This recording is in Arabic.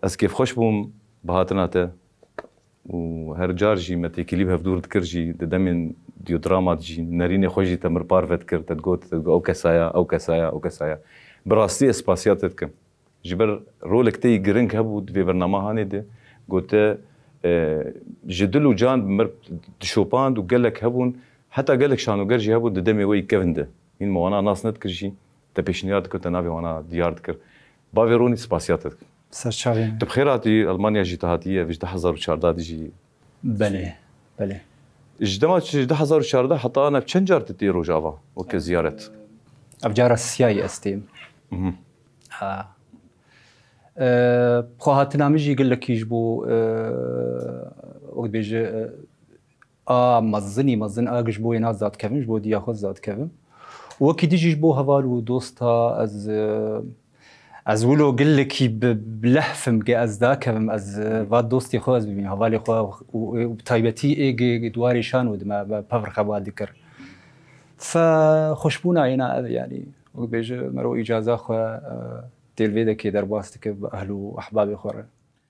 از كيف خوش بوم بهاتناته وهر جارجي متى كليب هفدور تكرجي دمن ديو دراما تجي ناريني خوجي تمر بارفت كر تتقول او كسايا او كسايا او كسايا براستي اسباسيات تتكم جبر رولك تي جرينك هبود في برنامج هاني ده قلت جدلو جان مر شوبان وقال لك هبون حتى قال لك شانو قرجي هبود دمي وي كفنده من ما انا ناس نتكرجي تبيشنيات كنت نافي وانا ديار تكر بافيروني سباسيات تتكم سرچاوی تبخيراتي المانيا جيت هاتيه في 2014 ديجي بله بله اجدما 2014 حتى انا بچن جار تطيرو جافا وك زيارت افجار السياي استيم بخواتنا مجي يقول لك يجبو وقت بيجي مزن اجبو يناز ذات كيفن جبو دي ياخذ ذات كيفن وكي تيجي جبو هفالو دوستا از ولو قل لك بلحفم از ذاكم از فاد دوستي خو از ببين هفالي خو وبتايبتي ايجي دواري شان ودما بفر خبال ذكر فخشبونا هنا يعني وبيجي مرو اجازه خو تلفيدا كي درباستك باهلو احبابي خور